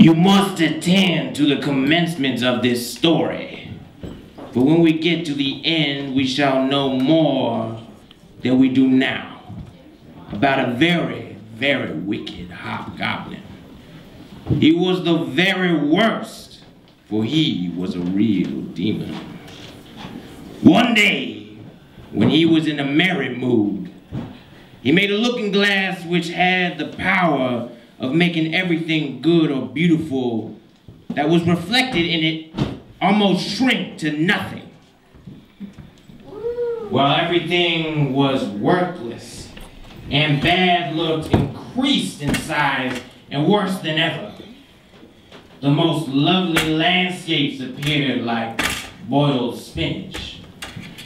You must attend to the commencement of this story. For when we get to the end, we shall know more than we do now about a very, very wicked hobgoblin. He was the very worst, for he was a real demon. One day, when he was in a merry mood, he made a looking glass which had the power of making everything good or beautiful that was reflected in it almost shrink to nothing, while everything was worthless and bad looked increased in size and worse than ever. The most lovely landscapes appeared like boiled spinach,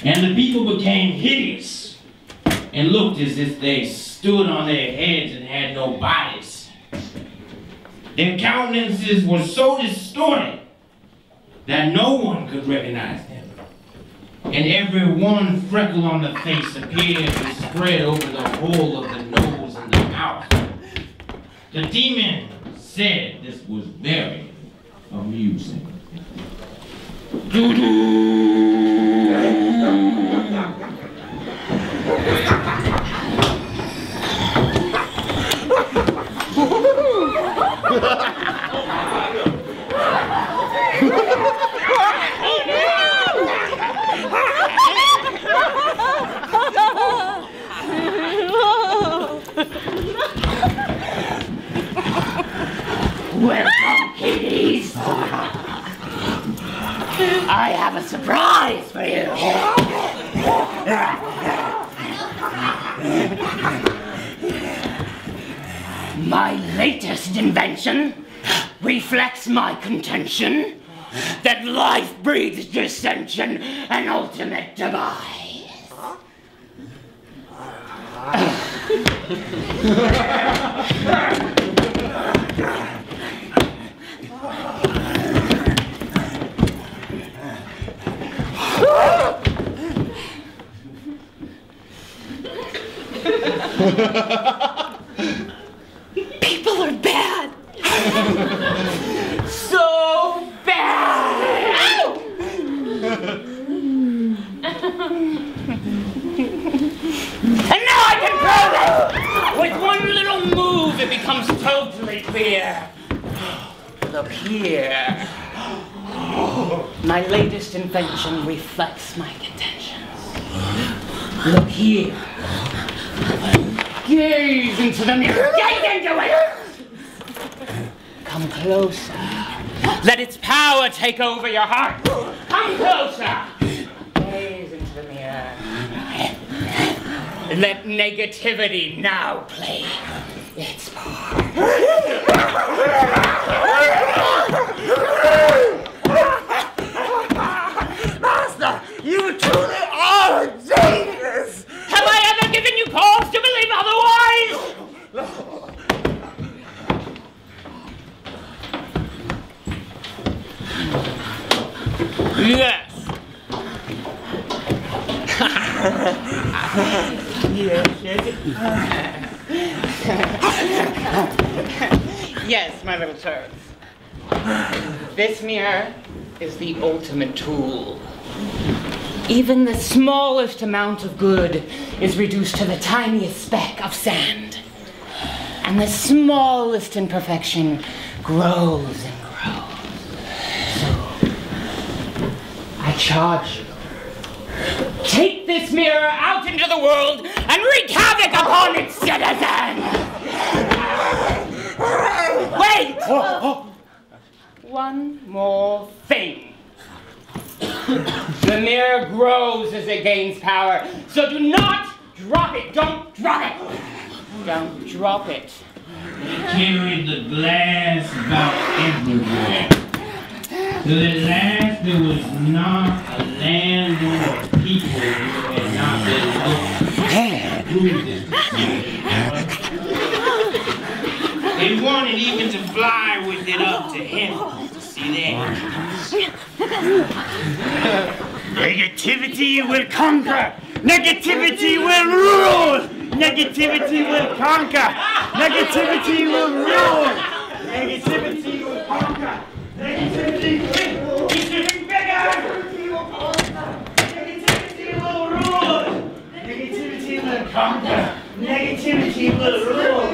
and the people became hideous and looked as if they stood on their heads and had no bodies. Their countenances were so distorted that no one could recognize them, and every one freckle on the face appeared to spread over the whole of the nose and the mouth. The demon said this was very amusing. Welcome, kiddies. I have a surprise for you. My latest invention reflects my contention that life breeds dissension and ultimate demise. People are bad. So bad. And now I can prove it! With one little move, it becomes totally clear. Look here. My latest invention reflects my contentions. Look here. Gaze into the mirror. Gaze into it! Come closer. Let its power take over your heart. Come closer. Gaze into the mirror. Let negativity now play its part. Master, you truly are a genius! Have I ever given you cause to believe otherwise? Yes. Yes, my little turds. This mirror is the ultimate tool. Even the smallest amount of good is reduced to the tiniest speck of sand. And the smallest imperfection grows and grows. So, I charge you. Take this mirror out into the world and wreak havoc upon its citizens! Wait! One more thing. The mirror grows as it gains power, so do not drop it. Don't drop it. Don't drop it. He carried the glass about everywhere. Till at last there was not a land or people who had not been looked through this. They wanted even to fly with it up to heaven. See that? Negativity will conquer. Negativity will rule. Negativity will conquer. Negativity will rule. Negativity will conquer. Negativity keeps getting bigger. Negativity will rule. Negativity will conquer. Negativity will rule.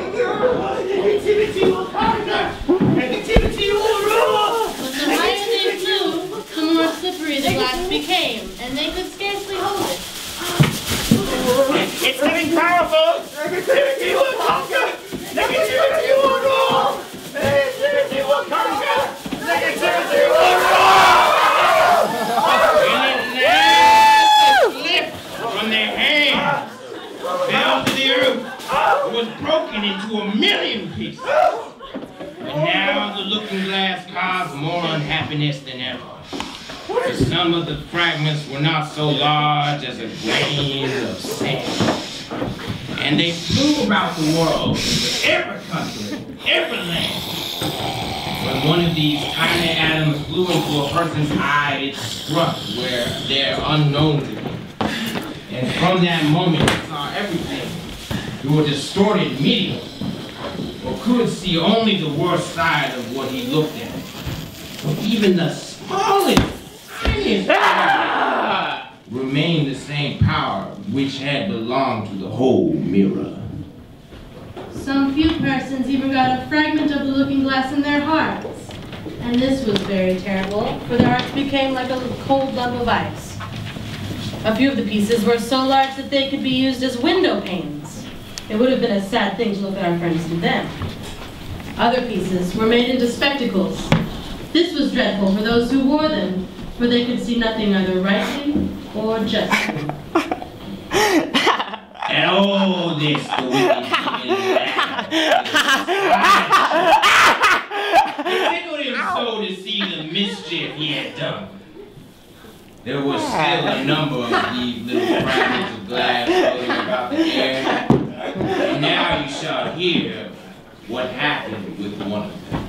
Negativity will conquer. Negativity will rule. But the higher they flew, the more slippery the glass became, and they could scarcely hold it. It's getting powerful. Negativity will conquer. Negativity will rule. Negativity will conquer. Negativity will rule. And it slipped from their hands, fell to the earth, was broken into 1,000,000 pieces. And now the looking glass caused more unhappiness than ever. For some of the fragments were not so large as a grain of sand. And they flew about the world, into every country, every land. When one of these tiny atoms flew into a person's eye, it struck where they're unknown to him. And from that moment, he saw everything through a distorted medium, or could see only the worst side of what he looked at. But even the smallest, tiniest remained the same power which had belonged to the whole mirror. Some few persons even got a fragment of the looking glass in their hearts. And this was very terrible, for their hearts became like a cold lump of ice. A few of the pieces were so large that they could be used as window panes. It would have been a sad thing to look at our friends do then. Other pieces were made into spectacles. This was dreadful for those who wore them, for they could see nothing either rightly or justly. And all this the wicked demon laughed. It tickled him so to see the mischief he had done. There was still a number of these little fragments of glass floating about the air. And now you shall hear what happened with one of them.